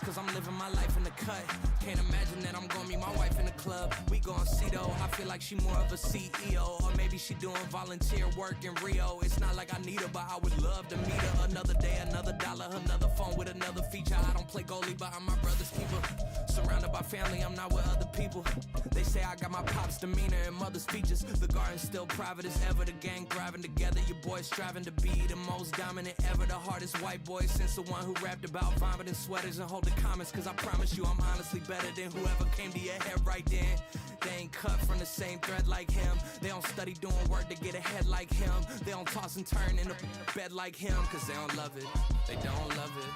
cause I'm living my life in the cut. Can't imagine that I'm gonna meet my wife in the club. We gon' see though, I feel like she more of a CEO. Or maybe she doing volunteer work in Rio. It's not like I need her, but I would love to meet her. Another day, another dollar, another phone with another feature. I don't play goalie, but I'm my brother's keeper. Surrounded by family, I'm not with other people. They say I got my pop's demeanor and mother's features. The garden's still private as ever. The gang thriving together. Your boys striving to be the most dominant ever. The hardest white boy since the one who rapped about vomiting sweaters and hold the comments. Cause I promise you I'm honestly better than whoever came to your head right then. They ain't cut from the same thread like him. They don't study doing work to get ahead like him. They don't toss and turn in the bed like him. Cause they don't love it. They don't love it.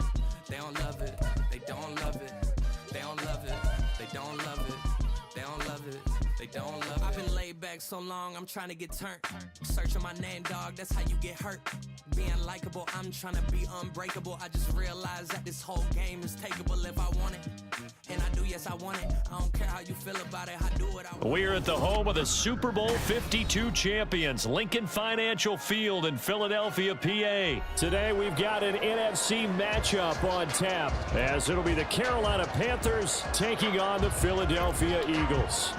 They don't love it. They don't love it. They don't love it. They don't love it. They don't love it. They don't love it. I've been laid back so long, I'm trying to get turned. Searching my name, dog, that's how you get hurt. Being likable, I'm trying to be unbreakable. I just realized that this whole game is takeable if I want it. And I do, yes, I want it. I don't care how you feel about it. I do what I want. We're at the home of the Super Bowl 52 champions, Lincoln Financial Field in Philadelphia, PA. Today, we've got an NFC matchup on tap, as it'll be the Carolina Panthers taking on the Philadelphia Eagles.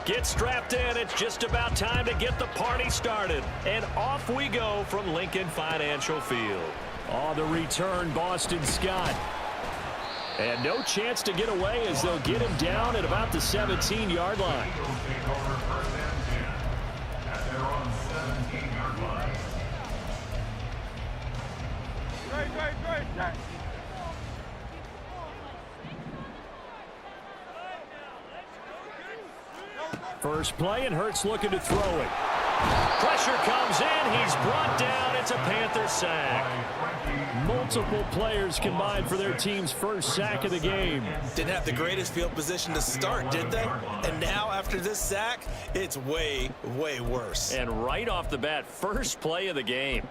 Get strapped in. It's just about time to get the party started. And off we go from Lincoln Financial Field. On the return, Boston Scott. And no chance to get away as they'll get him down at about the 17-yard line. First play, and Hurts looking to throw it. Pressure comes in. He's brought down. It's a Panther sack. Multiple players combined for their team's first sack of the game. Didn't have the greatest field position to start, did they? And now, after this sack, it's way, way worse. And right off the bat, first play of the game.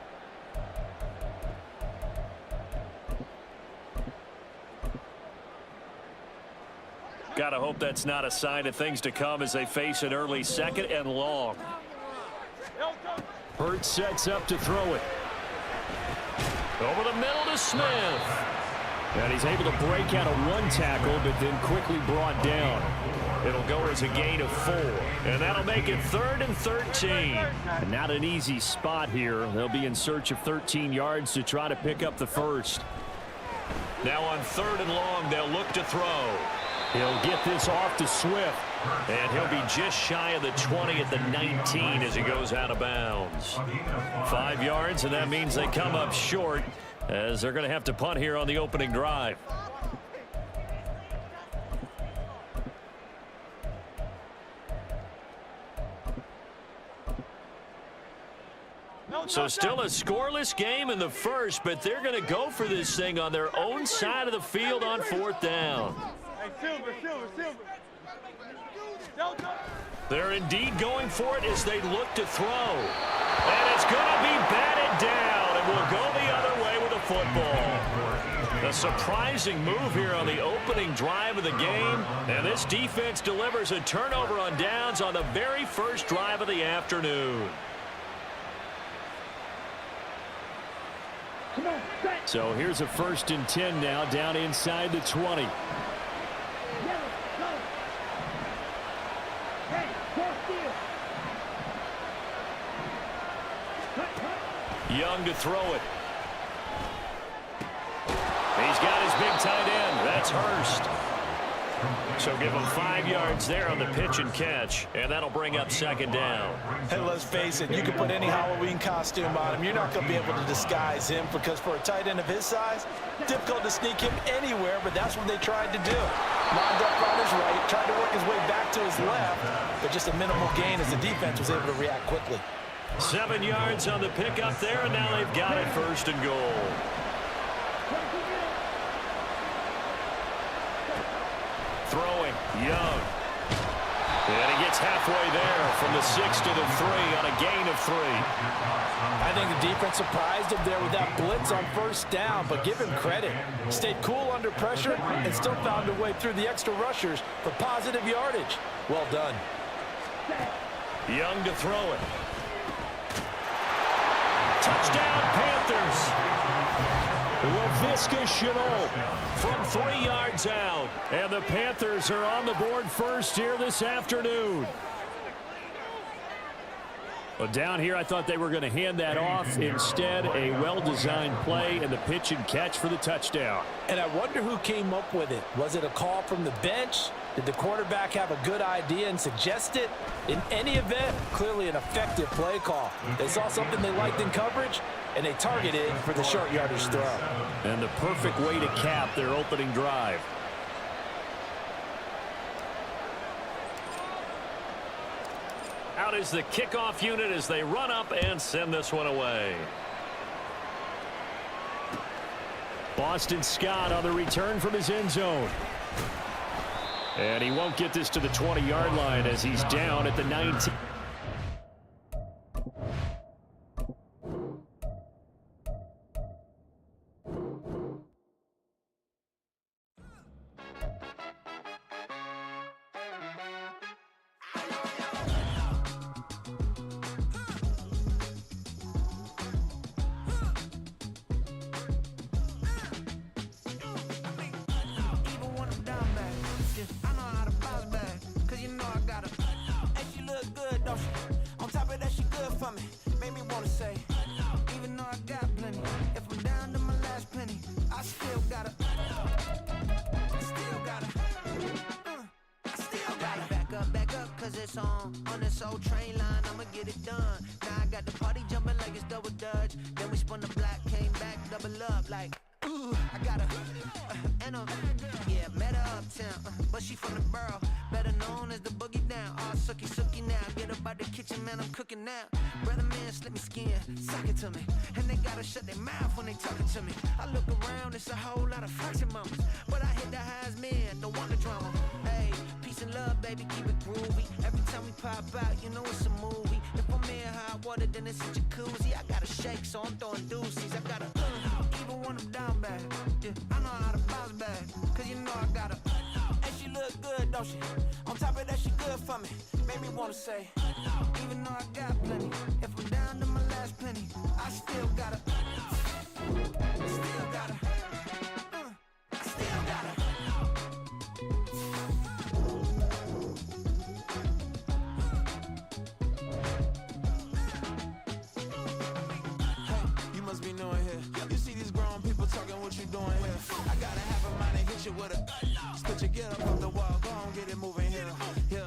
Gotta hope that's not a sign of things to come as they face an early second and long. Hurts sets up to throw it. Over the middle to Smith. And he's able to break out of one tackle, but then quickly brought down. It'll go as a gain of 4. And that'll make it 3rd and 13. And not an easy spot here. They'll be in search of 13 yards to try to pick up the first. Now on 3rd and long, they'll look to throw. He'll get this off to Swift. And he'll be just shy of the 20 at the 19 as he goes out of bounds. 5 yards, and that means they come up short as they're going to have to punt here on the opening drive. So still a scoreless game in the first, but they're going to go for this thing on their own side of the field on 4th down. They're indeed going for it as they look to throw. And it's going to be batted down, and will go the other way with the football. A surprising move here on the opening drive of the game. And this defense delivers a turnover on downs on the very first drive of the afternoon. So here's a 1st and 10 now, down inside the 20. Young to throw it. He's got his big tight end. That's Hurst. So give him 5 yards there on the pitch and catch, and that'll bring up 2nd down. Hey, let's face it, you can put any Halloween costume on him. You're not going to be able to disguise him because for a tight end of his size, difficult to sneak him anywhere, but that's what they tried to do. Lined up on his right, tried to work his way back to his left, but just a minimal gain as the defense was able to react quickly. 7 yards on the pickup there, and now they've got it 1st and goal. Throwing, Young. And he gets halfway there from the 6 to the 3 on a gain of 3. I think the defense surprised him there with that blitz on 1st down, but give him credit. Stayed cool under pressure and still found a way through the extra rushers for positive yardage. Well done. Young to throw it. Touchdown, Panthers. LaVisca Chenault from 3 yards out. And the Panthers are on the board first here this afternoon. Well, down here, I thought they were going to hand that off. Instead, a well-designed play and the pitch and catch for the touchdown. And I wonder who came up with it. Was it a call from the bench? Did the quarterback have a good idea and suggest it? In any event, clearly an effective play call. They saw something they liked in coverage, and they targeted for the short yardage throw. And the perfect way to cap their opening drive. Out is the kickoff unit as they run up and send this one away. Boston Scott on the return from his end zone. And he won't get this to the 20-yard line as he's down at the 19. On this old train line, I'ma get it done. Now I got the party jumping like it's double dutch. Then we spun the block, came back, double up like, ooh, I got her. Yeah, met her uptown, but she from the borough. Better known as the boogie down. All sookie now. Get up out the kitchen, man, I'm cooking now. Brother man, slip me skin, suck it to me. And they gotta shut their mouth when they talking to me. I look around, it's a whole lot of flexing mamas. But I hit the highs, man, don't want the drama. Hey, peace and love, baby, keep it groovy. Every time we pop out, you know it's a movie. If I'm in hot water, then it's a jacuzzi. I gotta shake, so I'm throwing deuces. I gotta, even when I'm down bad. Yeah, I know how to bounce back, cause you know I gotta. And she look good, don't she? On top of that, she good for me. Made me wanna say, even though I got plenty, if I'm down to my last penny, I still gotta. Still gotta. Still gotta. Be knowing here. You see these grown people talking, what you doing here? I gotta have a mind and hit you with a split your get up off the wall, go on, get it moving here. Yeah,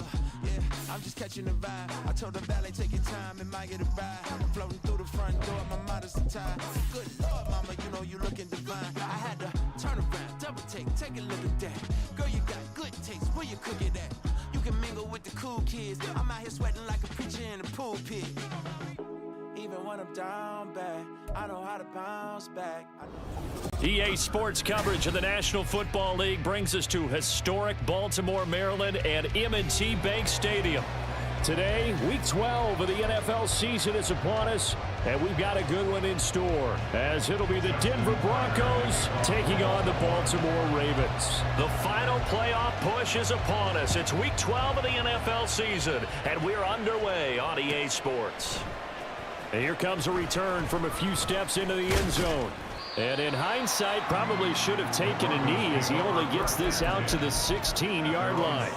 I'm just catching the vibe. I told the valet, take your time, it might get a ride. Floating through the front door, my modest tie. Good Lord, mama, you know you looking divine. I had to turn around, double take a look at that. Girl, you got good taste, where you cook it at? You can mingle with the cool kids. I'm out here sweating like a preacher in a pool pit. Even when I'm down bad, I know how to bounce back. EA Sports coverage of the National Football League brings us to historic Baltimore, Maryland and M&T Bank Stadium. Today, Week 12 of the NFL season is upon us, and we've got a good one in store, as it'll be the Denver Broncos taking on the Baltimore Ravens. The final playoff push is upon us. It's Week 12 of the NFL season, and we're underway on EA Sports. And here comes a return from a few steps into the end zone. And in hindsight, probably should have taken a knee as he only gets this out to the 16-yard line.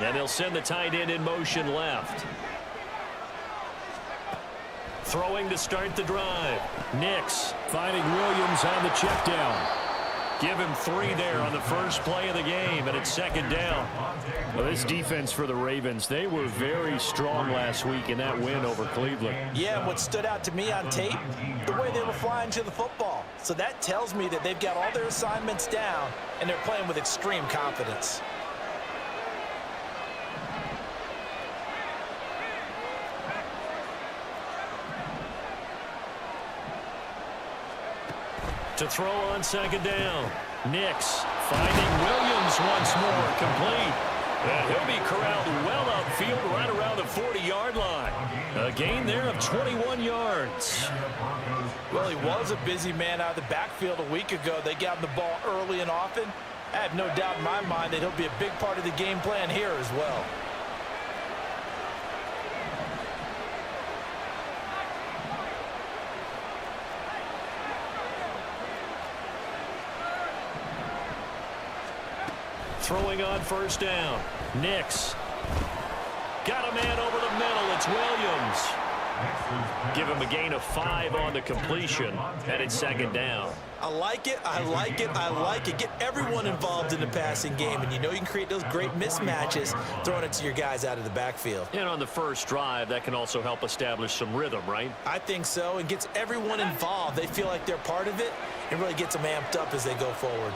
And they'll send the tight end in motion left. Throwing to start the drive. Nix finding Williams on the check down. Give him 3 there on the first play of the game, and it's second down. Well, this defense for the Ravens, they were very strong last week in that win over Cleveland. Yeah, what stood out to me on tape, the way they were flying to the football. So that tells me that they've got all their assignments down, and they're playing with extreme confidence. To throw on second down. Nix finding Williams once more, complete. And he'll be corralled well upfield right around the 40-yard line. A gain there of 21 yards. Well, he was a busy man out of the backfield a week ago. They got him the ball early and often. I have no doubt in my mind that he'll be a big part of the game plan here as well. Throwing on first down. Nix. Got a man over the middle. It's Williams. Give him a gain of 5 on the completion. And it's second down. I like it. I like it. I like it. Get everyone involved in the passing game. And you know you can create those great mismatches throwing it to your guys out of the backfield. And on the first drive, that can also help establish some rhythm, right? I think so. And gets everyone involved. They feel like they're part of it. And really gets them amped up as they go forward.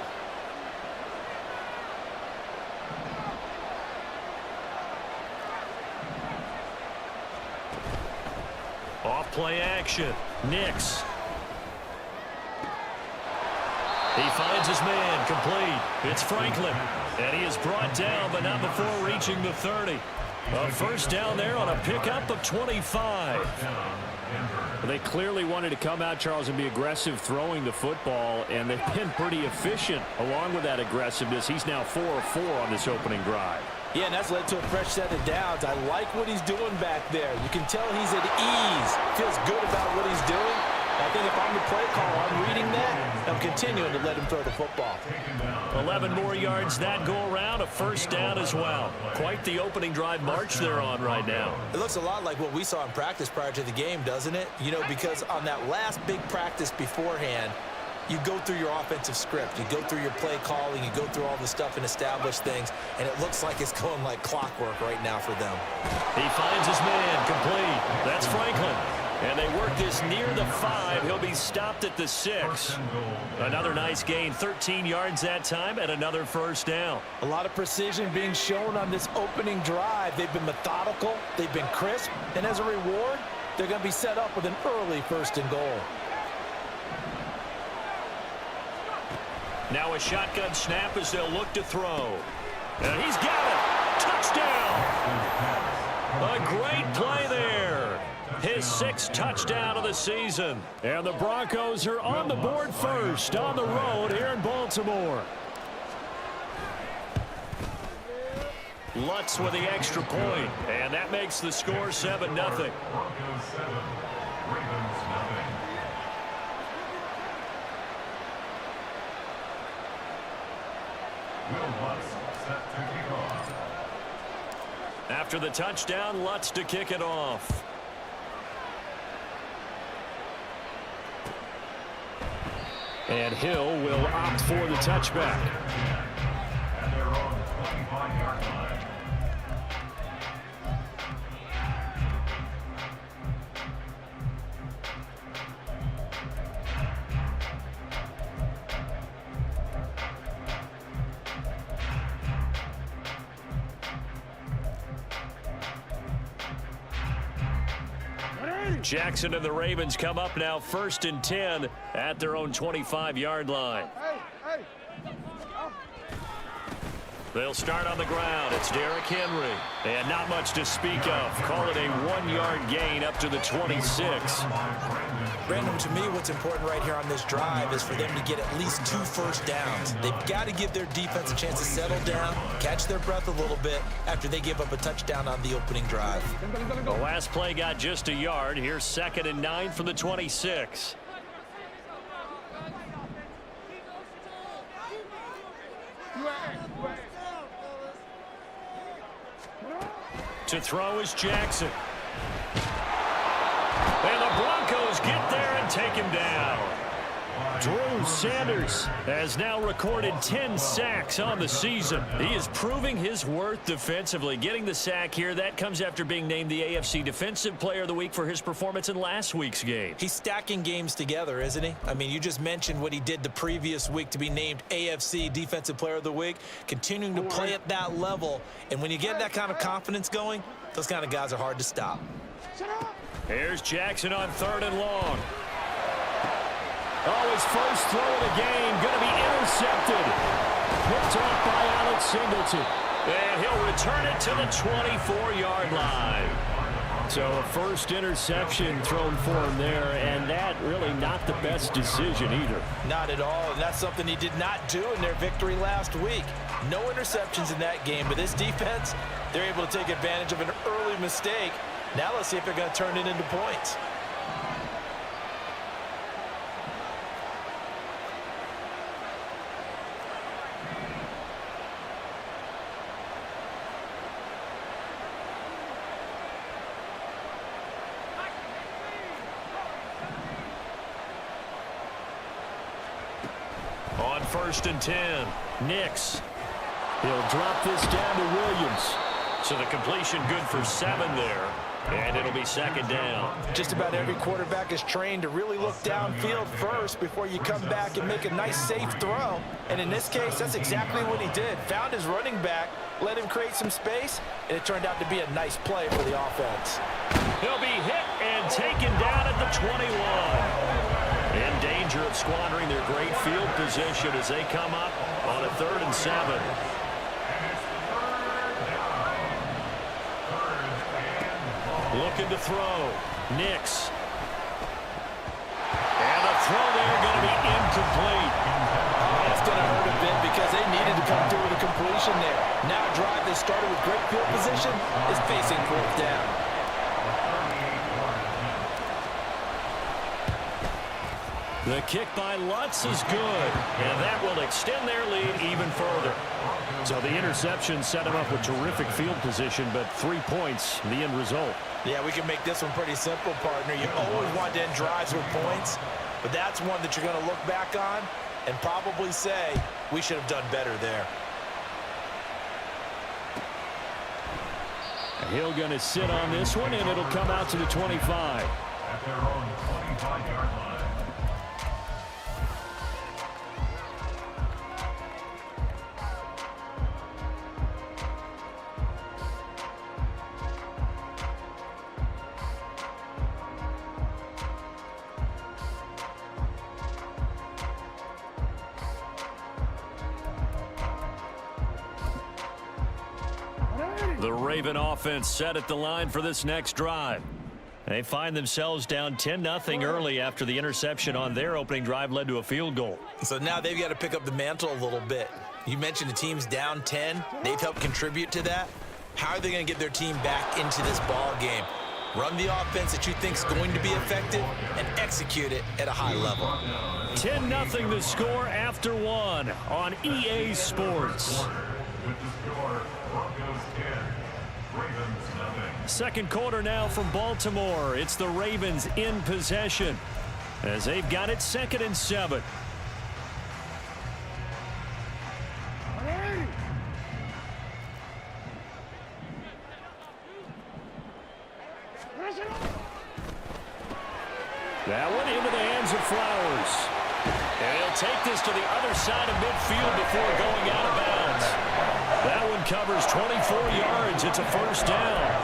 Off play action. Nix. He finds his man complete. It's Franklin. And he is brought down, but not before reaching the 30. A first down there on a pickup of 25. They clearly wanted to come out, Charles, and be aggressive throwing the football, and they've been pretty efficient along with that aggressiveness. He's now 4 of 4 on this opening drive. Yeah, and that's led to a fresh set of downs. I like what he's doing back there. You can tell he's at ease. Feels good about what he's doing. I think if I'm the play caller, I'm reading that. I'm continuing to let him throw the football. 11 more yards that go around, a first down as well. Quite the opening drive march they're on right now. It looks a lot like what we saw in practice prior to the game, doesn't it? You know, because on that last big practice beforehand, you go through your offensive script. You go through your play calling. You go through all the stuff and establish things. And it looks like it's going like clockwork right now for them. He finds his man complete. That's Franklin. And they work this near the 5. He'll be stopped at the 6. Another nice gain, 13 yards that time, and another first down. A lot of precision being shown on this opening drive. They've been methodical. They've been crisp. And as a reward, they're going to be set up with an early first and goal. Now a shotgun snap as they'll look to throw. And he's got it. Touchdown. A great play there. His 6th touchdown of the season. And the Broncos are on the board first on the road here in Baltimore. Lutz with the extra point. And that makes the score 7-0. After the touchdown, Lutz to kick it off. And Hill will opt for the touchback. And they're on the 25-yard line. Jackson and the Ravens come up now 1st and 10 at their own 25-yard line. They'll start on the ground. It's Derrick Henry. And not much to speak of. Call it a 1-yard gain up to the 26. Brandon, to me, what's important right here on this drive is for them to get at least 2 first downs. They've got to give their defense a chance to settle down, catch their breath a little bit after they give up a touchdown on the opening drive. The last play got just a yard. Here's 2nd and 9 from the 26. To throw is Jackson. And the Broncos get there and take him down. Drew Sanders has now recorded 10 sacks on the season. He is proving his worth defensively. Getting the sack here, that comes after being named the AFC Defensive Player of the Week for his performance in last week's game. He's stacking games together, isn't he? I mean, you just mentioned what he did the previous week to be named AFC Defensive Player of the Week, continuing to play at that level. And when you get that kind of confidence going, those kind of guys are hard to stop. Here's Jackson on 3rd and long. Oh, his first throw of the game going to be intercepted. Picked off by Alex Singleton. And he'll return it to the 24-yard line. So a first interception thrown for him there, and that really not the best decision either. Not at all, and that's something he did not do in their victory last week. No interceptions in that game, but this defense, they're able to take advantage of an early mistake. Now let's see if they're going to turn it into points. On 1st and 10, Nix. He'll drop this down to Williams. So the completion good for 7 there. And it'll be 2nd down. Just about every quarterback is trained to really look downfield first before you come back and make a nice, safe throw. And in this case, that's exactly what he did. Found his running back, let him create some space, and it turned out to be a nice play for the offense. He'll be hit and taken down at the 21. In danger of squandering their great field position as they come up on a 3rd and 7. Looking to throw. Nix. And the throw there going to be incomplete. That's going to hurt a bit because they needed to come through with a completion there. Now a drive that started with great field position is facing 4th down. The kick by Lutz is good, and that will extend their lead even further. So the interception set him up with terrific field position, but 3 points, the end result. Yeah, we can make this one pretty simple, partner. You always want to end drives with points, but that's one that you're going to look back on and probably say, we should have done better there. Hill going to sit on this one, and it'll come out to the 25. At their own 25-yard line. The Raven offense set at the line for this next drive. They find themselves down 10-0 early after the interception on their opening drive led to a field goal. So now they've got to pick up the mantle a little bit. You mentioned the team's down 10. They've helped contribute to that. How are they going to get their team back into this ball game? Run the offense that you think is going to be effective and execute it at a high level. 10-0 the score after 1 on EA Sports. With the score, Broncos 10, Ravens nothing. Second quarter now from Baltimore. It's the Ravens in possession as they've got it 2nd and 7. That one into the hands of Flowers. And he'll take this to the other side of midfield before going out of bounds. That one covers 24 yards. It's a 1st down.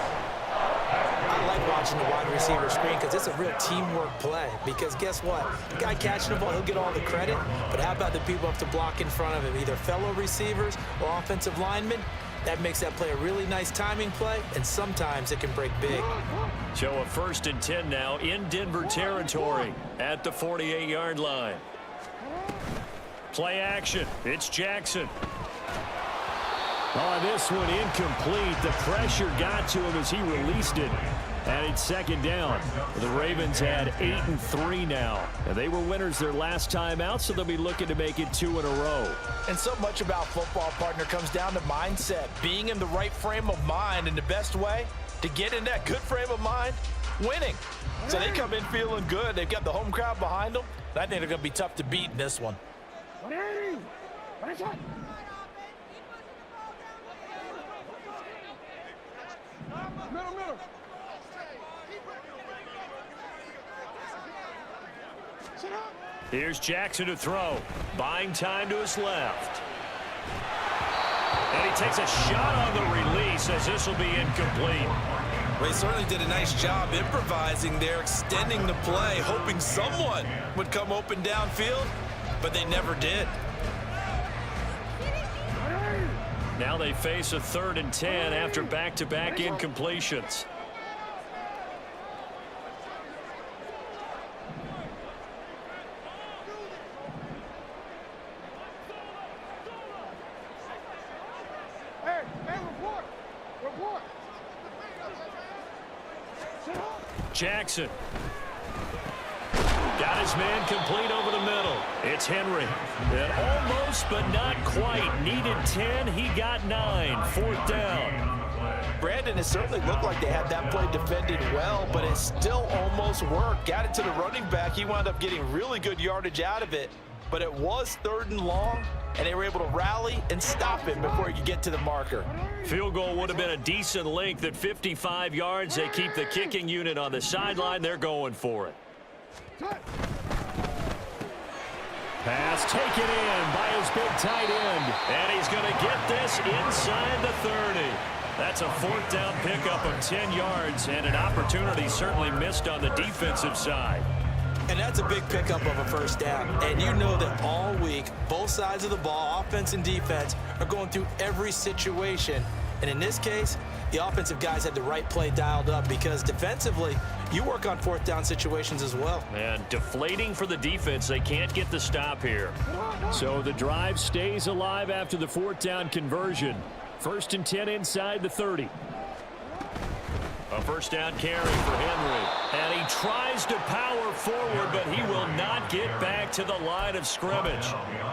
I like watching the wide receiver screen because it's a real teamwork play. Because guess what? The guy catching the ball, he'll get all the credit. But how about the people up to block in front of him, either fellow receivers or offensive linemen? That makes that play a really nice timing play, and sometimes it can break big. So a 1st and 10 now in Denver territory at the 48-yard line. Play action. It's Jackson. Oh, this one incomplete. The pressure got to him as he released it. And it's 2nd down. The Ravens had 8-3 now. And they were winners their last time out, so they'll be looking to make it 2 in a row. And so much about football, partner, comes down to mindset. Being in the right frame of mind, and the best way to get in that good frame of mind, winning. So they come in feeling good. They've got the home crowd behind them. I think they're going to be tough to beat in this one. Here's Jackson to throw. Buying time to his left. And he takes a shot on the release as this will be incomplete. Well, he certainly did a nice job improvising there, extending the play, hoping someone would come open downfield, but they never did. Now they face a 3rd and 10 after back-to-back incompletions. Jackson. Got his man complete over the middle. It's Henry. And almost, but not quite. Needed 10. He got 9. 4th down. Brandon, it certainly looked like they had that play defended well, but it still almost worked. Got it to the running back. He wound up getting really good yardage out of it, but it was 3rd and long, and they were able to rally and stop him before he could get to the marker. Field goal would have been a decent length at 55 yards. They keep the kicking unit on the sideline. They're going for it. Pass taken in by his big tight end. And he's going to get this inside the 30. That's a 4th down pickup of 10 yards and an opportunity certainly missed on the defensive side. And that's a big pickup of a 1st down. And you know that all week, both sides of the ball, offense and defense, are going through every situation. And in this case, the offensive guys had the right play dialed up because defensively, you work on 4th down situations as well. And deflating for the defense. They can't get the stop here. So the drive stays alive after the 4th down conversion. 1st and 10 inside the 30. A 1st down carry for Henry. And he tries to power forward, but he will not get back to the line of scrimmage.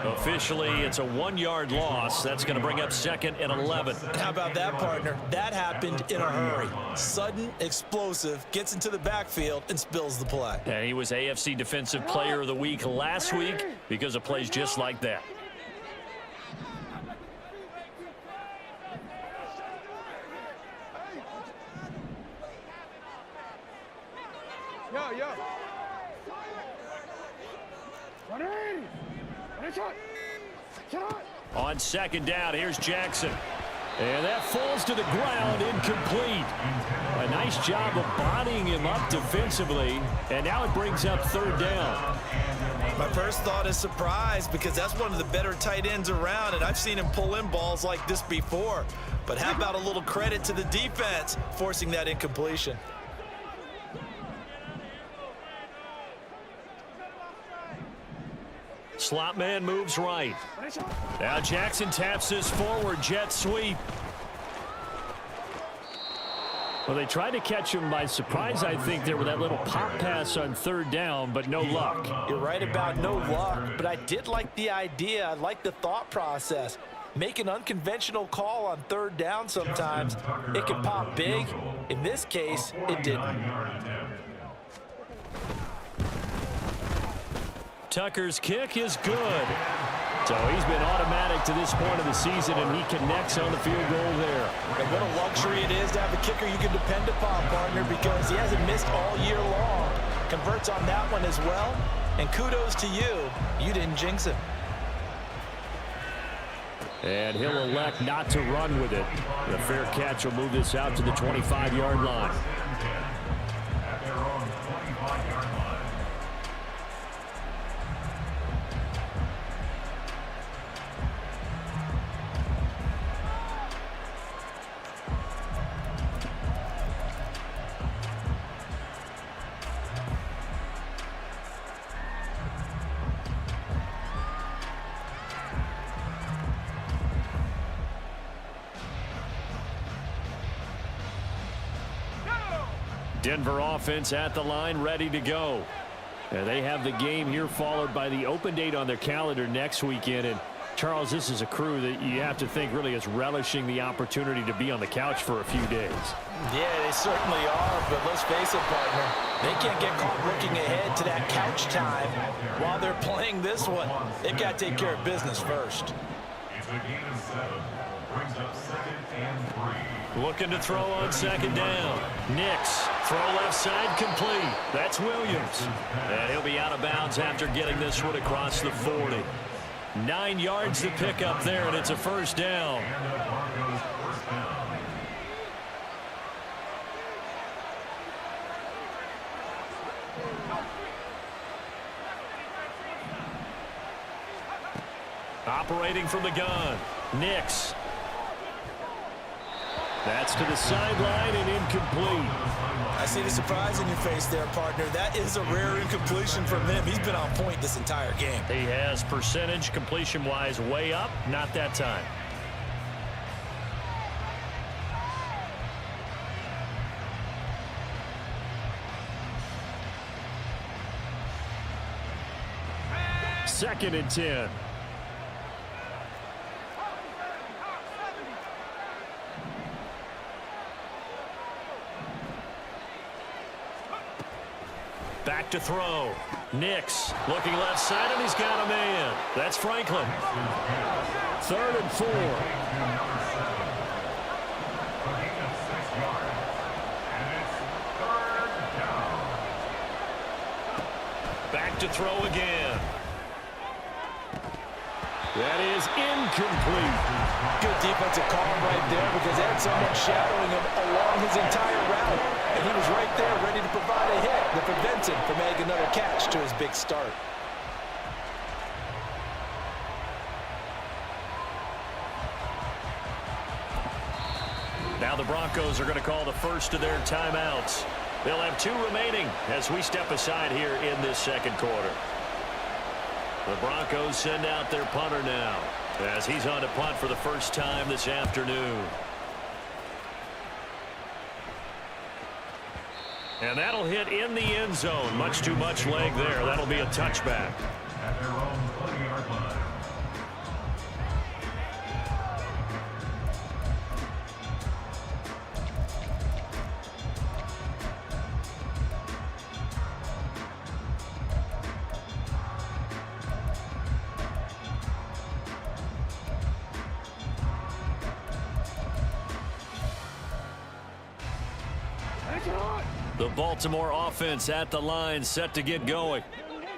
Officially, it's a 1-yard loss. That's going to bring up 2nd and 11. How about that, partner? That happened in a hurry. Sudden, explosive, gets into the backfield and spills the play. And he was AFC Defensive Player of the Week last week because of plays just like that. Yo. On 2nd down, here's Jackson. And that falls to the ground, incomplete. A nice job of bodying him up defensively. And now it brings up 3rd down. My first thought is surprise because that's one of the better tight ends around, and I've seen him pull in balls like this before. But how about a little credit to the defense forcing that incompletion? Slot man moves right. Now Jackson taps this forward jet sweep. Well, they tried to catch him by surprise, I think, there with that little pop pass on 3rd down, but no luck. You're right about no luck, but I did like the idea. I like the thought process. Make an unconventional call on 3rd down sometimes. It can pop big. In this case, it didn't. Tucker's kick is good. So he's been automatic to this point of the season, and he connects on the field goal there. And what a luxury it is to have a kicker you can depend upon, partner, because he hasn't missed all year long. Converts on that one as well. And kudos to you. You didn't jinx him. And he'll elect not to run with it. The fair catch will move this out to the 25-yard line. Denver offense at the line, ready to go. And they have the game here followed by the open date on their calendar next weekend. And Charles, this is a crew that you have to think really is relishing the opportunity to be on the couch for a few days. Yeah, they certainly are, but let's face it, partner. They can't get caught looking ahead to that couch time while they're playing this one. They've got to take care of business first. It's a gain of 7. Brings up 2nd and 3. Looking to throw on 2nd down. Nix, throw left side complete. That's Williams. And he'll be out of bounds after getting this one across the 40. 9 yards to pick up there, and it's a 1st down. Operating from the gun. Nix. That's to the sideline and incomplete. I see the surprise in your face there, partner. That is a rare incompletion from him. He's been on point this entire game. He has percentage completion-wise way up, not that time. Second and 10. Back to throw. Nix looking left side, and he's got a man. That's Franklin. 3rd and 4. Back to throw again. That is incomplete. Good defensive call right there because they had someone shadowing him along his entire route. And he was right there ready to provide a hit that prevents him from making another catch to his big start. Now the Broncos are going to call the first of their timeouts. They'll have 2 remaining as we step aside here in this second quarter. The Broncos send out their punter now as he's on to punt for the first time this afternoon. And that'll hit in the end zone. Much too much leg there. That'll be a touchback. At their own 20-yard line. The Baltimore offense at the line, set to get going.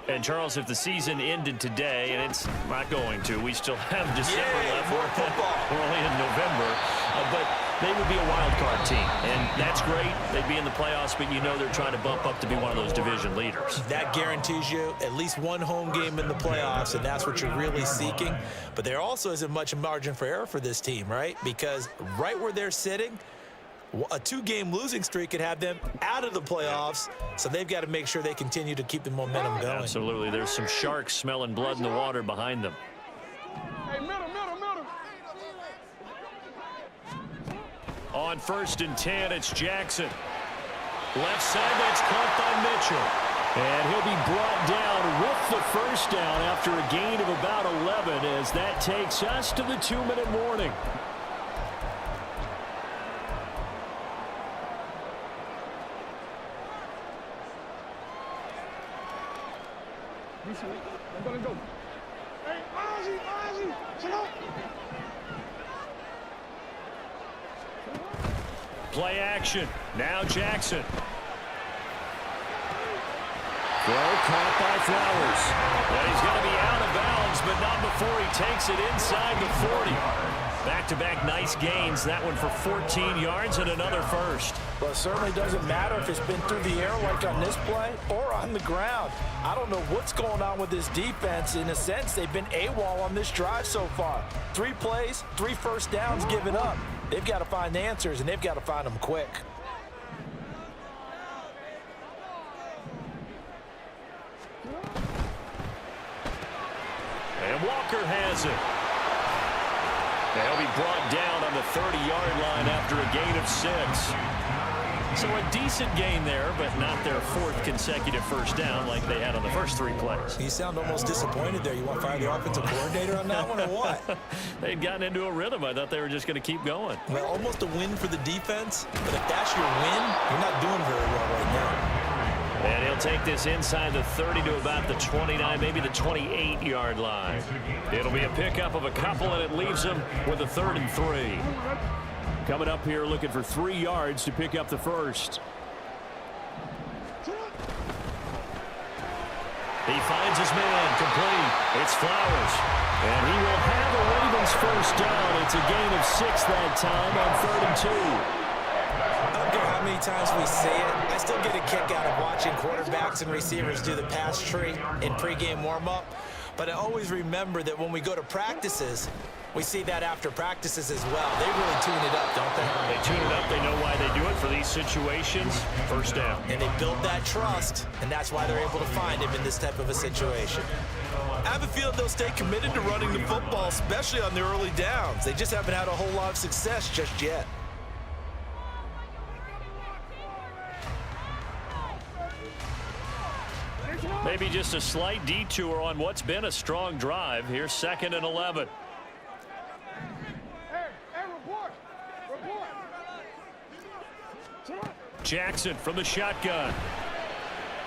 And, Charles, if the season ended today, and it's not going to, we still have December left. More football. We're only in November. But they would be a wild card team, and that's great. They'd be in the playoffs, but you know they're trying to bump up to be one of those division leaders. That guarantees you at least one home game in the playoffs, and that's what you're really seeking. But there also isn't much margin for error for this team, right? Because right where they're sitting, a 2-game losing streak could have them out of the playoffs, so they've got to make sure they continue to keep the momentum going. Absolutely. There's some sharks smelling blood in the water behind them. Hey, middle. On 1st and 10, it's Jackson. Left side, that's caught by Mitchell. And he'll be brought down with the first down after a gain of about 11 as that takes us to the 2-minute warning. Let's go. Hey, Ozzy, chill out. Play action. Now Jackson. Throw caught by Flowers. And he's going to be out of bounds, but not before he takes it inside the 40. Back-to-back nice gains. That one for 14 yards and another first. Well, it certainly doesn't matter if it's been through the air like on this play or on the ground. I don't know what's going on with this defense. In a sense, they've been AWOL on this drive so far. 3 plays, 3 first downs given up. They've got to find answers, and they've got to find them quick. And Walker has it. They'll be brought down on the 30-yard line after a gain of 6. So a decent gain there, but not their 4th consecutive first down like they had on the first 3 plays. You sound almost disappointed there. You want to fire the offensive coordinator on that one or what? They'd gotten into a rhythm. I thought they were just going to keep going. Well, almost a win for the defense, but if that's your win, you're not doing very well right now. And he'll take this inside the 30 to about the 29, maybe the 28-yard line. It'll be a pickup of a couple, and it leaves them with a 3rd and 3. Coming up here looking for 3 yards to pick up the first. He finds his man complete. It's Flowers. And he will have a Ravens first down. It's a gain of 6 that time on 3rd and 2. I don't care how many times we say it, I still get a kick out of watching quarterbacks and receivers do the pass tree in pregame warm-up. But I always remember that when we go to practices, We see that after practices as well. They really tune it up, don't they? They tune it up. They know why they do it for these situations. First down. And they build that trust, and that's why they're able to find him in this type of a situation. I have a feeling they'll stay committed to running the football, especially on the early downs. They just haven't had a whole lot of success just yet. Maybe just a slight detour on what's been a strong drive. Here's 2nd and 11. Jackson from the shotgun.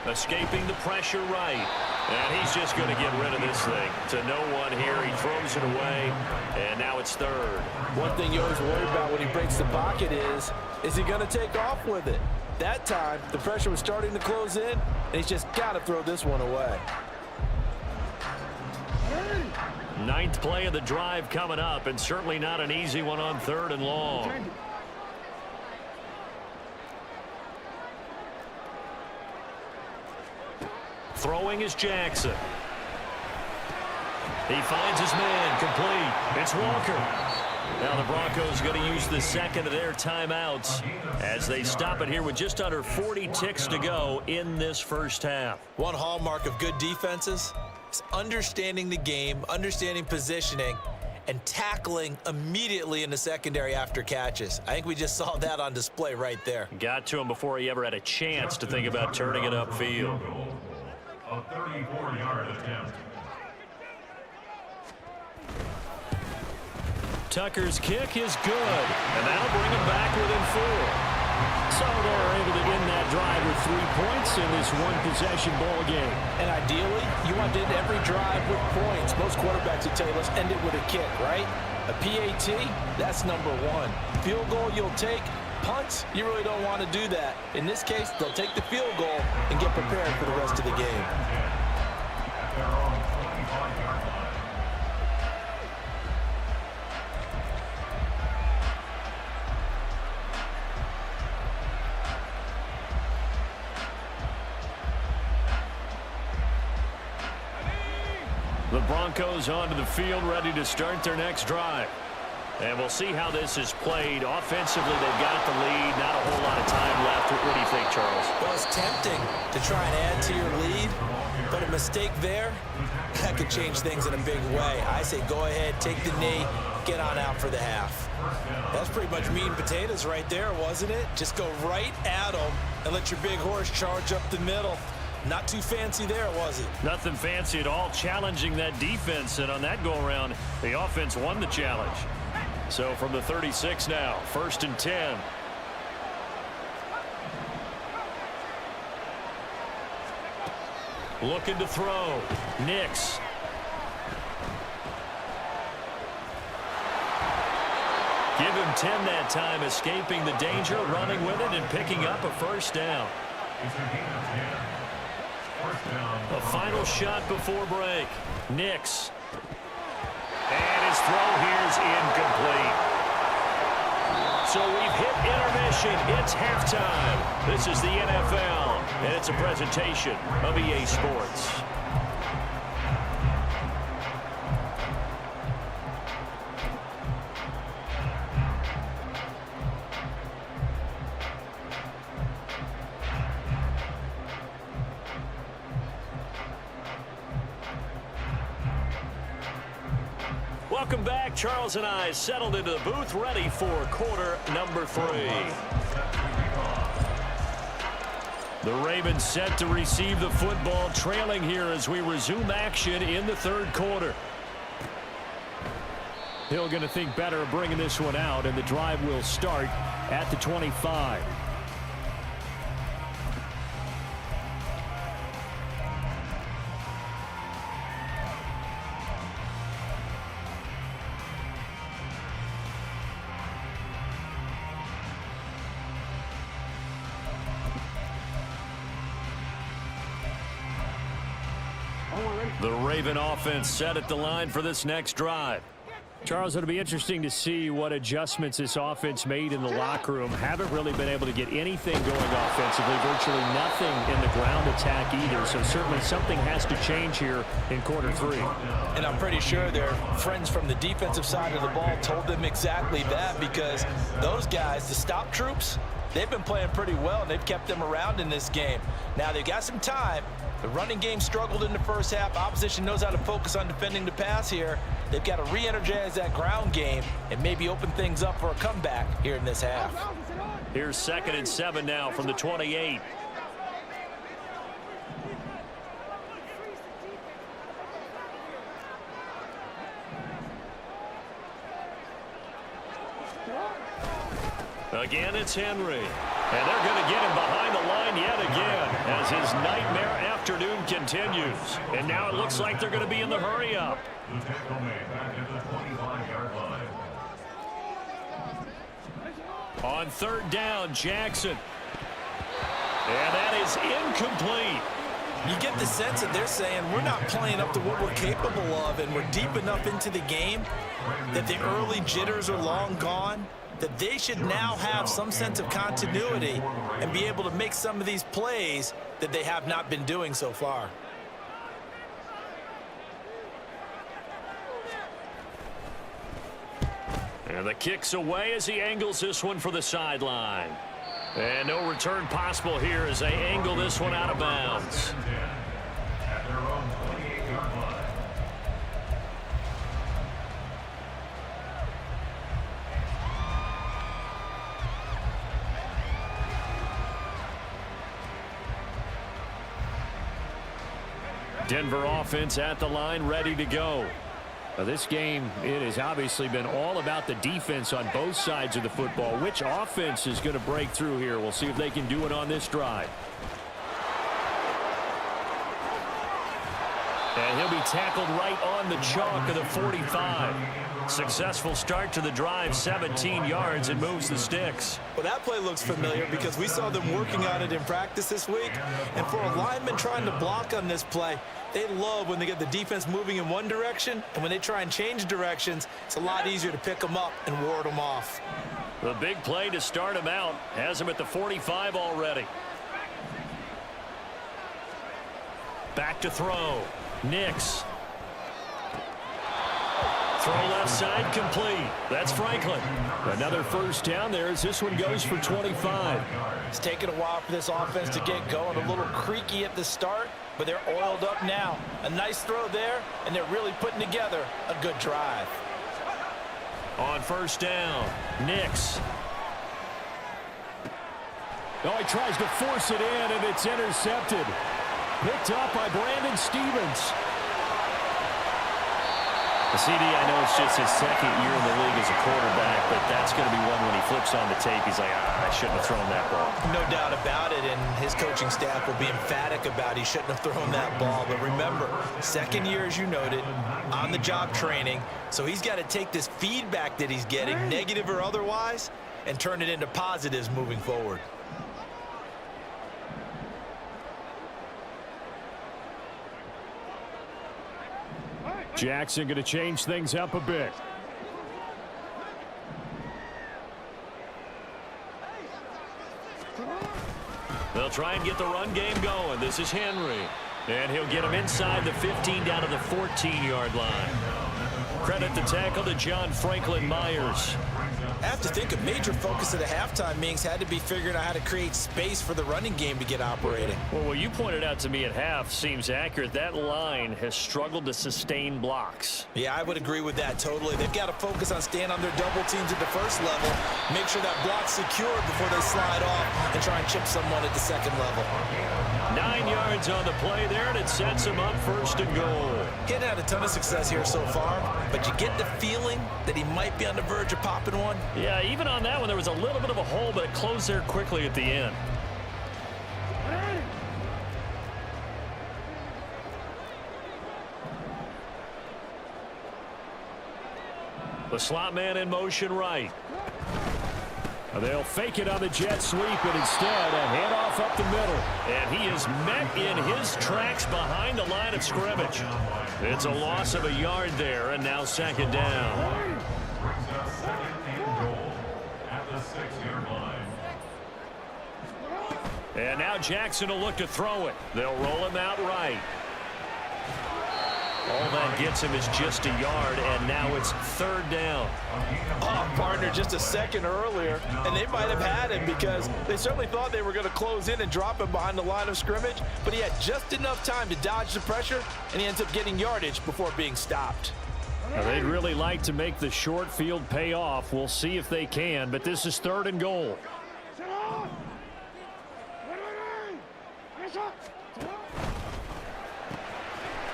Escaping the pressure right. And he's just going to get rid of this thing. To no one here. He throws it away. And now it's 3rd. One thing you always worry about when he breaks the pocket is he going to take off with it? That time, the pressure was starting to close in, and he's just got to throw this one away. 9th play of the drive coming up, and certainly not an easy one on 3rd and long. Throwing is Jackson. He finds his man, complete. It's Walker. Now the Broncos going to use the 2nd of their timeouts as they stop it here with just under 40 ticks to go in this first half. One hallmark of good defenses is understanding the game, understanding positioning, and tackling immediately in the secondary after catches. I think we just saw that on display right there. Got to him before he ever had a chance to think about turning it upfield. A 34-yard attempt. Tucker's kick is good, and that'll bring him back within 4. So they're able to end that drive with 3 points in this one-possession ball game. And ideally, you want to end every drive with points. Most quarterbacks would tell you, let's end it with a kick, right? A PAT, that's number 1. Field goal you'll take. Punts, you really don't want to do that. In this case, they'll take the field goal and get prepared for the rest of the game. The Broncos onto the field, ready to start their next drive. And we'll see how this is played. Offensively, they've got the lead. Not a whole lot of time left. What do you think, Charles? Well, it's tempting to try and add to your lead, but a mistake there, that could change things in a big way. I say go ahead, take the knee, get on out for the half. That's pretty much meat and potatoes right there, wasn't it? Just go right at them and let your big horse charge up the middle. Not too fancy there, was it? Nothing fancy at all, challenging that defense. And on that go-around, the offense won the challenge. So from the 36 now, 1st and 10. Looking to throw. Nix. Give him 10 that time, escaping the danger, running with it, and picking up a 1st down. A final shot before break. Nix. And his throw here is incomplete. So we've hit intermission. It's halftime. This is the NFL, and it's a presentation of EA Sports. Welcome back. Charles and I settled into the booth, ready for quarter number 3. The Ravens set to receive the football, trailing here as we resume action in the 3rd quarter. Hill going to think better of bringing this one out, and the drive will start at the 25. The Raven offense set at the line for this next drive. Charles, it'll be interesting to see what adjustments this offense made in the locker room. Haven't really been able to get anything going offensively, virtually nothing in the ground attack either. So certainly something has to change here in quarter three. And I'm pretty sure their friends from the defensive side of the ball told them exactly that, because those guys, the stop troops, they've been playing pretty well, and they've kept them around in this game. Now they've got some time. The running game struggled in the first half. Opposition knows how to focus on defending the pass here. They've got to re-energize that ground game and maybe open things up for a comeback here in this half. Here's 2nd and 7 now from the 28. Again, it's Henry. And they're going to get him behind the line yet again as his nightmare afternoon continues. And now it looks like they're going to be in the hurry-up. The tackle made back at the 25-yard line. On 3rd down, Jackson. And that is incomplete. You get the sense that they're saying we're not playing up to what we're capable of, and we're deep enough into the game that the early jitters are long gone, that they should now have some sense of continuity and be able to make some of these plays that they have not been doing so far. And the kick's away as he angles this one for the sideline. And no return possible here as they angle this one out of bounds. At their own 28-yard line. Denver offense at the line, ready to go. Now this game, it has obviously been all about the defense on both sides of the football. Which offense is going to break through here? We'll see if they can do it on this drive. And he'll be tackled right on the chalk of the 45. Successful start to the drive, 17 yards, and moves the sticks. Well, that play looks familiar because we saw them working on it in practice this week. And for a lineman trying to block on this play, they love when they get the defense moving in one direction, and when they try and change directions, it's a lot easier to pick them up and ward them off. The big play to start him out has him at the 45 already. Back to throw. Nix. Throw left side complete. That's Franklin. Another first down there as this one goes for 25. It's taken a while for this offense to get going. A little creaky at the start, but they're oiled up now. A nice throw there, and they're really putting together a good drive. On first down, Nix. Oh, he tries to force it in, and it's intercepted. Picked up by Brandon Stevens. The CD, I know it's just his second year in the league as a quarterback, but that's going to be one when he flips on the tape. He's like, I shouldn't have thrown that ball. No doubt about it, and his coaching staff will be emphatic about he shouldn't have thrown that ball. But remember, second year, as you noted, on-the-job training, so he's got to take this feedback that he's getting, negative or otherwise, and turn it into positives moving forward. Jackson going to change things up a bit. They'll try and get the run game going. This is Henry. And he'll get him inside the 15 down to the 14-yard line. Credit the tackle to John Franklin Myers. I have to think a major focus of the halftime meetings had to be figuring out how to create space for the running game to get operating. Well, what you pointed out to me at half seems accurate. That line has struggled to sustain blocks. Yeah, I would agree with that totally. They've got to focus on staying on their double teams at the first level, make sure that block's secured before they slide off and try and chip someone at the second level. 9 yards on the play there, and it sets him up first and goal. He hadn't had a ton of success here so far, but you get the feeling that he might be on the verge of popping one. Yeah, even on that one, there was a little bit of a hole, but it closed there quickly at the end. The slot man in motion right. They'll fake it on the jet sweep, and instead a handoff up the middle. And he is met in his tracks behind the line of scrimmage. It's a loss of a yard there, and now second down. Brings up second and goal at the 6-yard line. And now Jackson will look to throw it. They'll roll him out right. All that gets him is just a yard, and now it's third down. Oh, partner, just a second earlier, and they might have had him because they certainly thought they were going to close in and drop him behind the line of scrimmage, but he had just enough time to dodge the pressure, and he ends up getting yardage before being stopped. Now, they'd really like to make the short field pay off. We'll see if they can, but this is third and goal.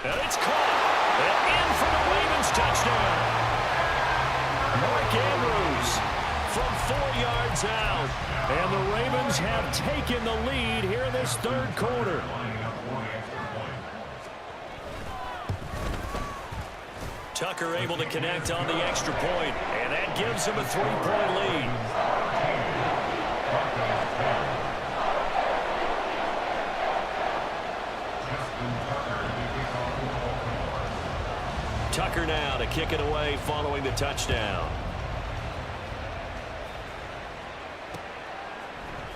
And it's caught. And in for the Ravens touchdown. Mark Andrews from 4 yards out. And the Ravens have taken the lead here in this third quarter. Tucker able to connect on the extra point, and that gives him a 3-point lead. Tucker now to kick it away following the touchdown.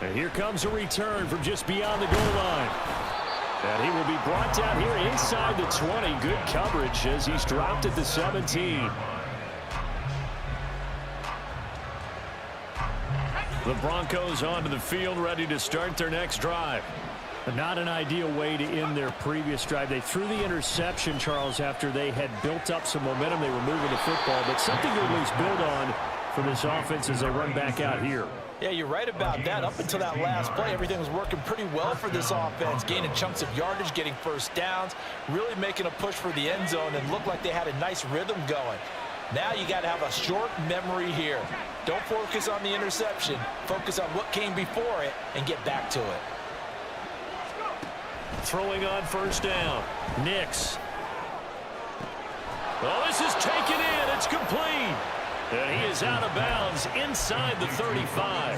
And here comes a return from just beyond the goal line. And he will be brought down here inside the 20. Good coverage as he's dropped at the 17. The Broncos onto the field, ready to start their next drive. But not an ideal way to end their previous drive. They threw the interception, Charles, after they had built up some momentum. They were moving the football, but something to at least build on for this offense as they run back out here. Yeah, you're right about that. Up until that last play, everything was working pretty well for this offense, gaining chunks of yardage, getting first downs, really making a push for the end zone, and looked like they had a nice rhythm going. Now you got to have a short memory here. Don't focus on the interception. Focus on what came before it and get back to it. Throwing on first down. Nix. Oh, this is taken in. It's complete. And he is out of bounds inside the 35.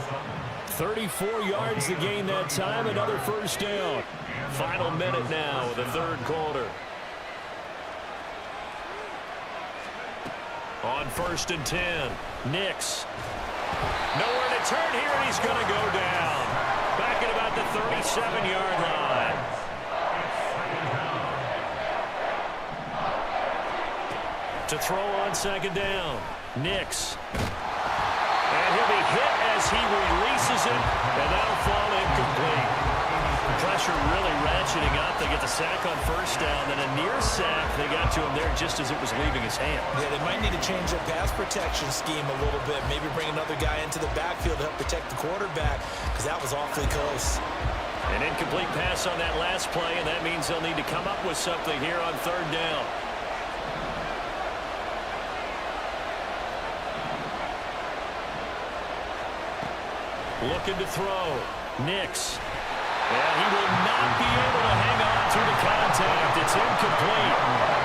34 yards to gain that time. Another first down. Final minute now of the third quarter. On 1st and 10. Nix. Nowhere to turn here, and he's going to go down. Back at about the 37-yard line. To throw on second down. Nix. And he'll be hit as he releases it, and that'll fall incomplete. Pressure really ratcheting up. They get the sack on first down, then a near sack. They got to him there just as it was leaving his hand. Yeah, they might need to change their pass protection scheme a little bit. Maybe bring another guy into the backfield to help protect the quarterback, because that was awfully close. An incomplete pass on that last play, and that means they'll need to come up with something here on third down. Looking to throw. Nix. And he will not be able to hang on through the contact. It's incomplete.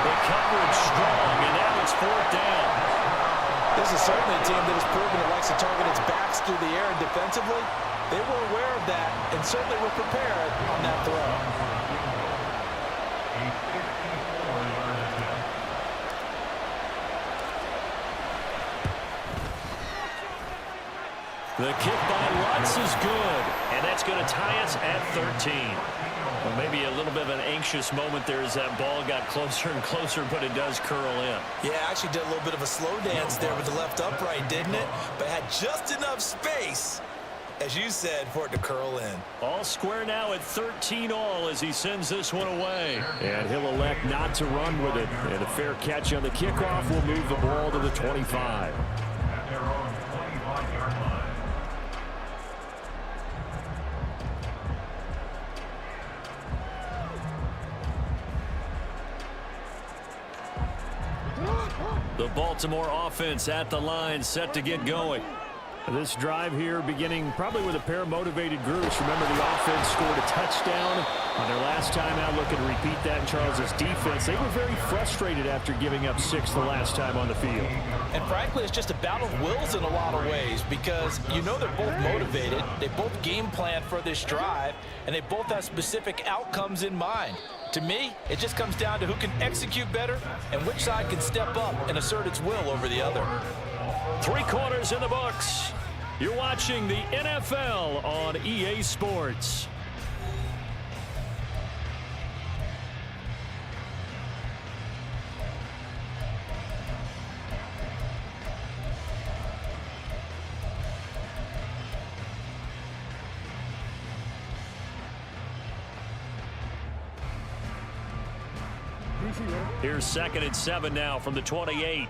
The coverage strong, and now it's fourth down. This is certainly a team that has proven it likes to target its backs through the air, and defensively, they were aware of that and certainly were prepared on that throw. The kick by Lutz is good, and that's going to tie us at 13. Well, maybe a little bit of an anxious moment there as that ball got closer and closer, but it does curl in. Yeah, actually did a little bit of a slow dance there with the left upright, didn't it? But had just enough space, as you said, for it to curl in. All square now at 13 all as he sends this one away. And he'll elect not to run with it. And a fair catch on the kickoff will move the ball to the 25. At their own 25-yard line. The Baltimore offense at the line, set to get going. This drive here beginning probably with a pair of motivated groups. Remember, the offense scored a touchdown on their last time out. Looking to repeat that in Charles's defense. They were very frustrated after giving up 6 the last time on the field. And frankly, it's just a battle of wills in a lot of ways, because you know they're both motivated. They both game plan for this drive, and they both have specific outcomes in mind. To me, it just comes down to who can execute better and which side can step up and assert its will over the other. 3 quarters in the books. You're watching the NFL on EA Sports. Here's 2nd and 7 now from the 28.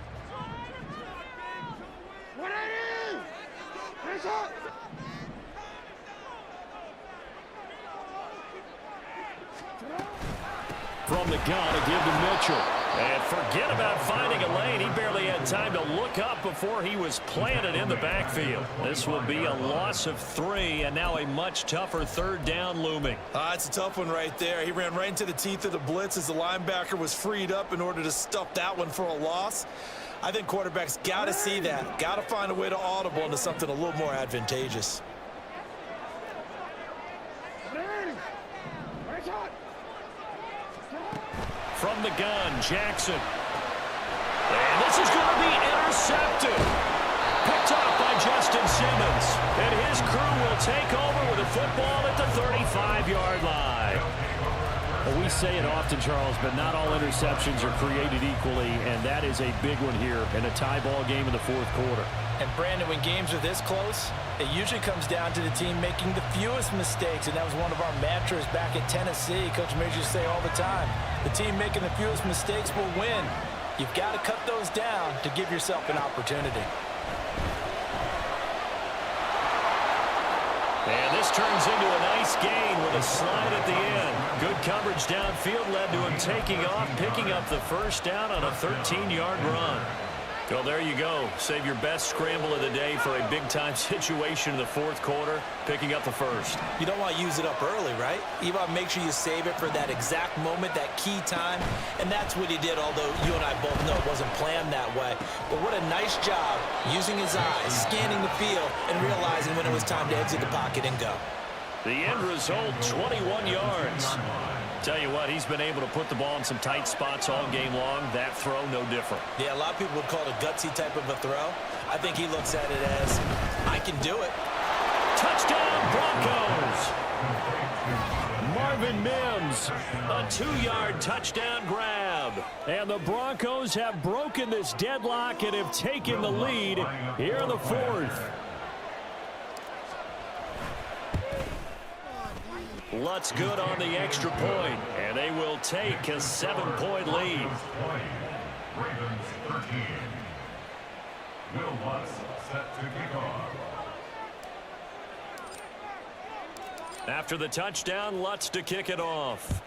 From the gun to give to Mitchell. And forget about finding a lane. He barely had time to look up before he was planted in the backfield. This will be a loss of 3, and now a much tougher 3rd down looming. It's a tough one right there. He ran right into the teeth of the blitz as the linebacker was freed up in order to stuff that one for a loss. I think quarterbacks got to see that. Got to find a way to audible into something a little more advantageous. From the gun, Jackson. And this is going to be intercepted. Picked off by Justin Simmons. And his crew will take over with a football at the 35-yard line. Well, we say it often, Charles, but not all interceptions are created equally, and that is a big one here in a tie ball game in the 4th quarter. And, Brandon, when games are this close, it usually comes down to the team making the fewest mistakes, and that was one of our mantras back at Tennessee. Coach Major used to say all the time, the team making the fewest mistakes will win. You've got to cut those down to give yourself an opportunity. And this turns into a nice gain with a slide at the end. Good coverage downfield led to him taking off, picking up the 1st down on a 13-yard run. Well, there you go. Save your best scramble of the day for a big-time situation in the 4th quarter, picking up the 1st. You don't want to use it up early, right? You want to make sure you save it for that exact moment, that key time, and that's what he did, although you and I both know it wasn't planned that way. But what a nice job using his eyes, scanning the field, and realizing when it was time to exit the pocket and go. The end result, 21 yards. Tell you what, he's been able to put the ball in some tight spots all game long. That throw, no different. Yeah, a lot of people would call it a gutsy type of a throw. I think he looks at it as, I can do it. Touchdown, Broncos! Marvin Mims, a 2-yard touchdown grab. And the Broncos have broken this deadlock and have taken the lead here in the 4th. Lutz good on the extra point, and they will take a 7-point lead. Ravens 13. Will Lutz set to kick off. After the touchdown, Lutz to kick it off.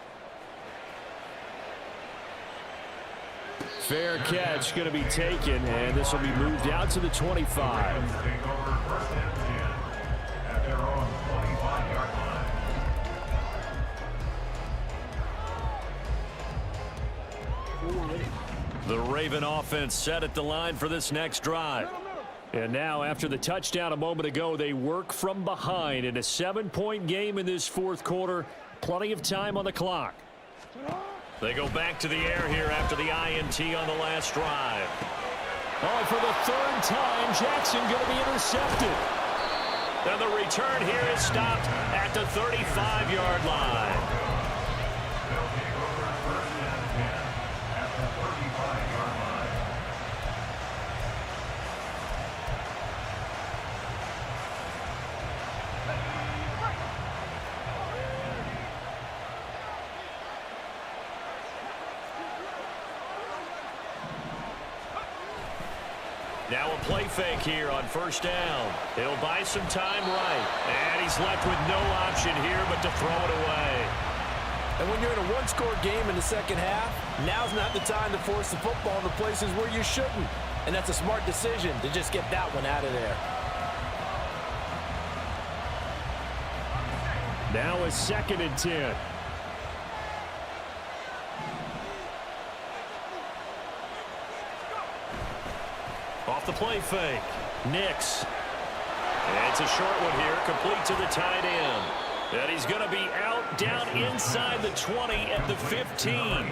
Fair catch going to be taken, and this will be moved out to the 25. Ravens take over 1st and 10 at their own 25-yard line. The Raven offense set at the line for this next drive. And now, after the touchdown a moment ago, they work from behind in a 7-point game in this 4th quarter. Plenty of time on the clock. They go back to the air here after the INT on the last drive. Oh, for the 3rd time, Jackson going to be intercepted. And the return here is stopped at the 35-yard line. Now a play fake here on 1st down. He'll buy some time right. And he's left with no option here but to throw it away. And when you're in a 1-score game in the 2nd half, now's not the time to force the football into places where you shouldn't. And that's a smart decision to just get that one out of there. Now a 2nd and 10. Off the play fake. Nix. And it's a short one here, complete to the tight end. And he's going to be out down inside the 20 at the 15.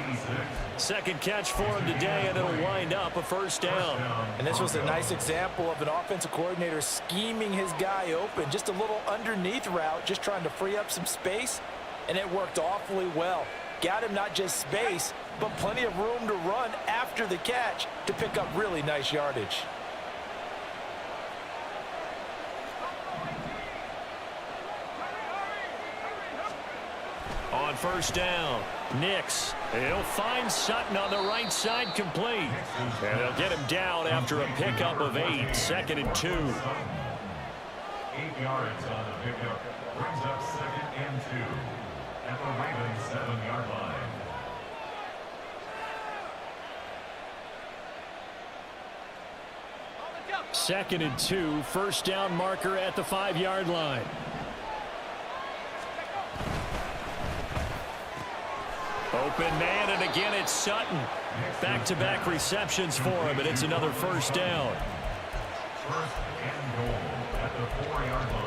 Second catch for him today, and it'll wind up a first down. And this was a nice example of an offensive coordinator scheming his guy open. Just a little underneath route, just trying to free up some space, and it worked awfully well. Got him not just space, but plenty of room to run after the catch to pick up really nice yardage. On first down, Nix. He'll find Sutton on the right side, complete. And they'll get him down after a pickup of 8, second and 2. 8 yards on the pickup. Brings up second and 2 at the Ravens 7-yard line. Second and 2, first down marker at the 5-yard line. Open man, and again it's Sutton. Back-to-back receptions for him, and it's another first down. First and goal at the 4-yard line.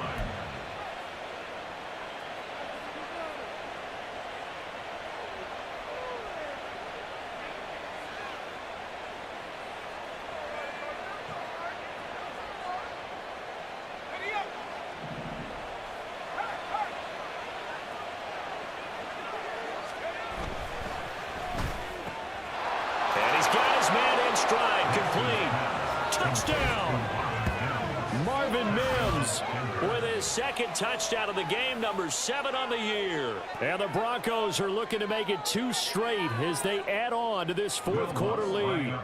Second touchdown of the game, number 7 on the year. And the Broncos are looking to make it 2 straight as they add on to this fourth quarter lead.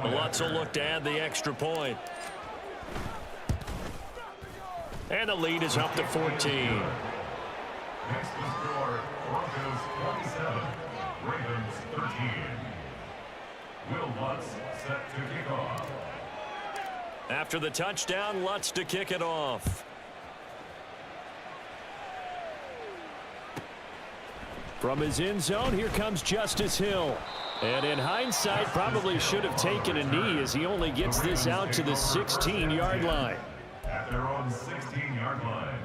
Lutz will look to add the extra point. And the lead is up to 14. Next to score, Broncos 27, Ravens 13. Will Lutz set to kick off. After the touchdown, Lutz to kick it off. From his end zone, here comes Justice Hill. And in hindsight, probably should have taken a knee as he only gets this out to the 16-yard line. At their own 16-yard line.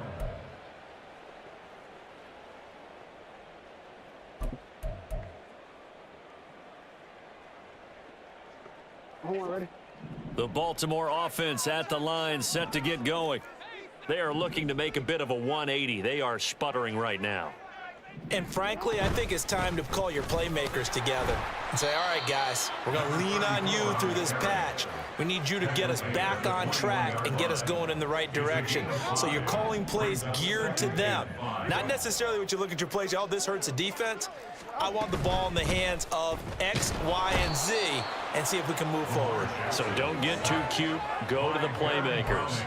Ready? The Baltimore offense at the line, set to get going. They are looking to make a bit of a 180. They are sputtering right now. And frankly, I think it's time to call your playmakers together and say, all right, guys, we're going to lean on you through this patch. We need you to get us back on track and get us going in the right direction. So you're calling plays geared to them. Not necessarily what you look at your plays, oh, this hurts the defense. I want the ball in the hands of X, Y, and Z and see if we can move forward. So don't get too cute. Go to the playmakers.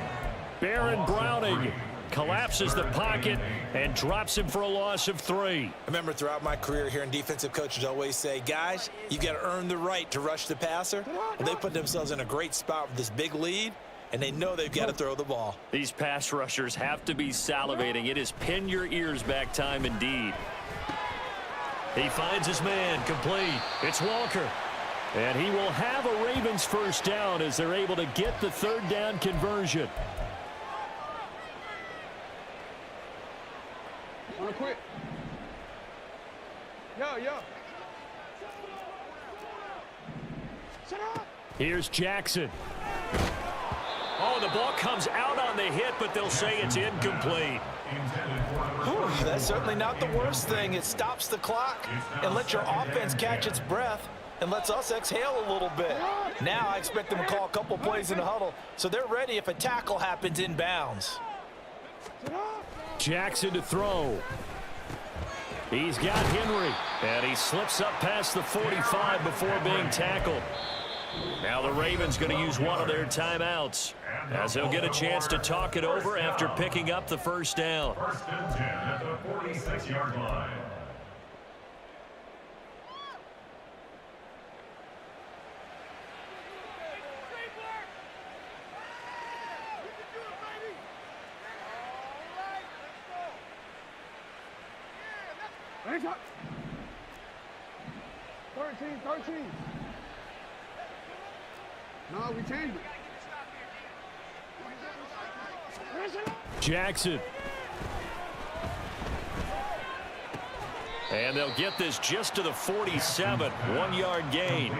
Baron Browning collapses the pocket and drops him for a loss of 3. I remember throughout my career hearing defensive coaches always say, guys, you got to earn the right to rush the passer. Well, they put themselves in a great spot with this big lead, and they know they've got to throw the ball. These pass rushers have to be salivating. It is pin your ears back time indeed. He finds his man, complete. It's Walker. And he will have a Ravens first down as they're able to get the third down conversion. Wanna quit? Yo. Sit up. Here's Jackson. Oh, the ball comes out on the hit, but they'll say it's incomplete. Whew, that's certainly not the worst thing. It stops the clock and lets your offense catch its breath and lets us exhale a little bit. Now I expect them to call a couple plays in the huddle so they're ready if a tackle happens in bounds. Jackson to throw. He's got Henry, and he slips up past the 45 before being tackled. Now the Ravens going to use one of their timeouts as they'll get a chance to talk it over after picking up the first down. First and 10 at the 46-yard line. Hands up. 13. No, we changed it. Jackson. And they'll get this just to the 47, 1-yard gain.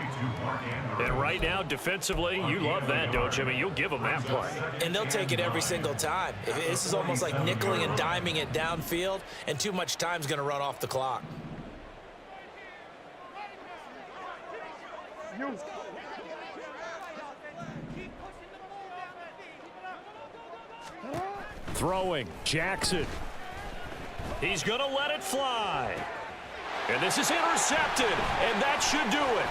And right now, defensively, you love that, don't you? I mean, you'll give them that play. And they'll take it every single time. This is almost like nickeling and diming it downfield, and too much time's going to run off the clock. Throwing, Jackson. He's going to let it fly. And this is intercepted, and that should do it.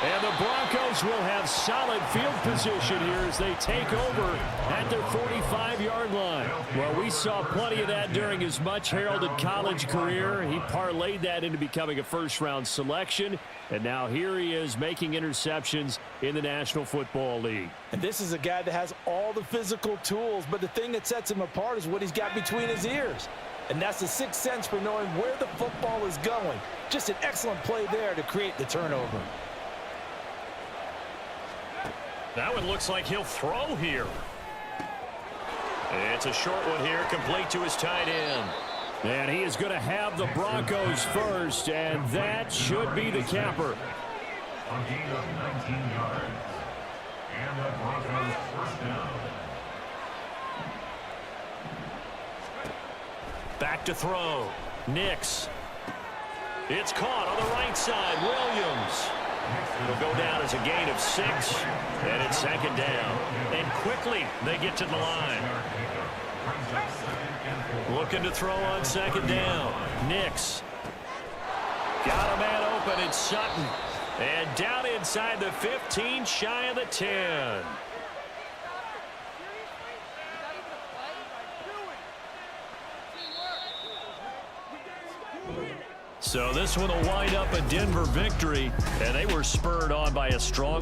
And the Broncos will have solid field position here as they take over at their 45-yard line. Well, we saw plenty of that during his much-heralded college career. He parlayed that into becoming a first-round selection, and now here he is making interceptions in the National Football League. And this is a guy that has all the physical tools, but the thing that sets him apart is what he's got between his ears. And that's the sixth sense for knowing where the football is going. Just an excellent play there to create the turnover. That one looks like he'll throw here. It's a short one here, complete to his tight end. And he is going to have the Broncos first, and that should be the capper. A gain of 19 yards. And the Broncos first down. Back to throw. Nix. It's caught on the right side. Williams. It'll go down as a gain of 6, and it's second down. And quickly they get to the line. Looking to throw on second down. Nix. Got a man open. It's Sutton. And down inside the 15, shy of the 10. So this one will wind up a Denver victory, and they were spurred on by a strong.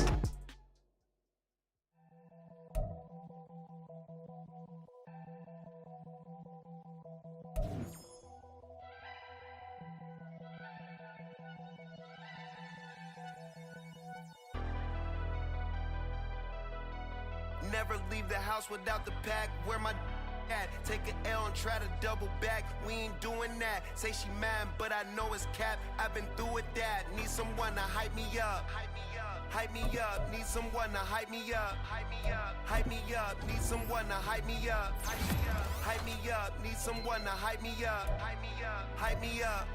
Never leave the house without the pack. Where my at? Take an L and try to double back. We ain't doing that. Say she mad, but I know it's cap. I've been through with that. Need someone to hype me up. Hype me up. Need someone to hype me up. Hype me up. Need someone to hype me up. Hype me up. Need someone to hype me up. Hype me up. Hype me up.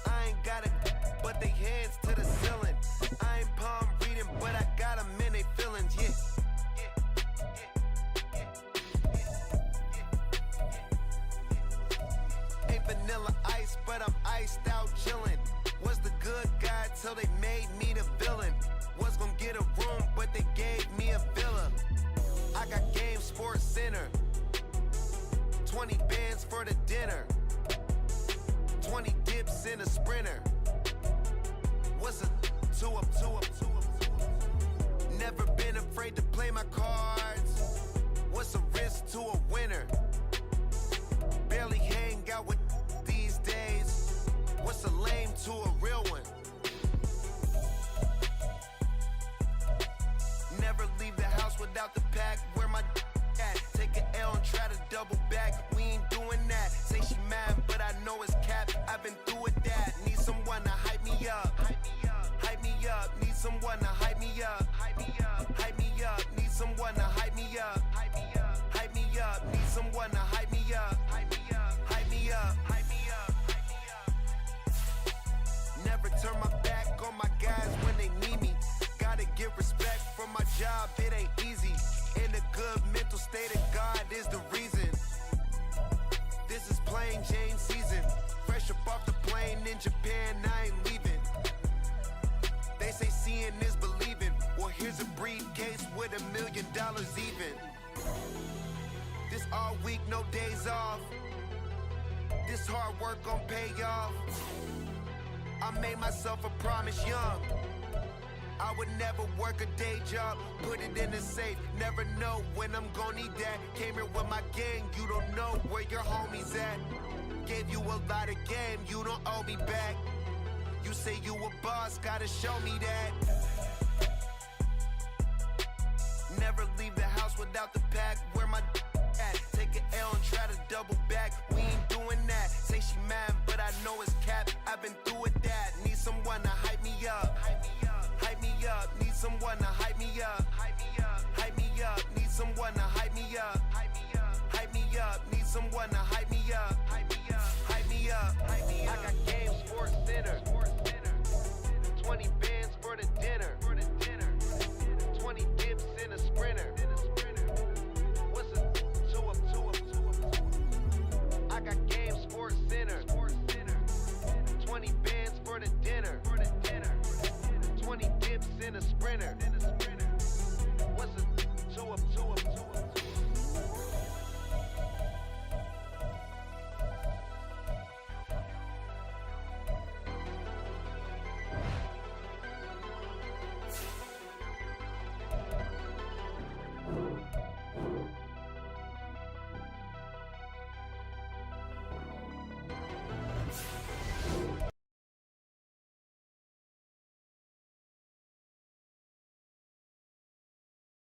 I ain't got it, but they hands to the ceiling. I ain't palm reading, but I got them in they feelings, yeah. Ain't vanilla ice, but I'm iced out chillin'. Was the good guy till they made me the villain. Was gonna get a room, but they gave me a villa. I got Game Sports Center. 20 bands for the dinner. 20 dips in a sprinter. What's a 2 up? Never been afraid to play my cards. What's a risk to a winner? Barely hang out with these days. What's a lame to a real one? Never leave the house without the pack. Where my at? Take an L and try to double back. We ain't doing that. Say she mad, but I know it's cap. I've been through with that. Need someone to hype me up. Hype me up. Need someone to hype me up. Hype me up. Need someone to hype me up. Hype me up. Need someone to hype me up. Hype me up. Never turn my back on my guys when they need me. Gotta get respect from my job. It ain't easy. In a good mental state of God is the reason. This is plain Jane season. Fresh up off the plane in Japan, I ain't leaving. They say seeing is believing. Well, here's a briefcase with $1 million even. This all week, no days off. This hard work gon' pay off. I made myself a promise young. I would never work a day job, put it in the safe. Never know when I'm gon' need that. Came here with my gang, you don't know where your homies at. Gave you a lot of game, you don't owe me back. You say you a boss, gotta show me that. Never leave the house without the pack. Where my someone to hype me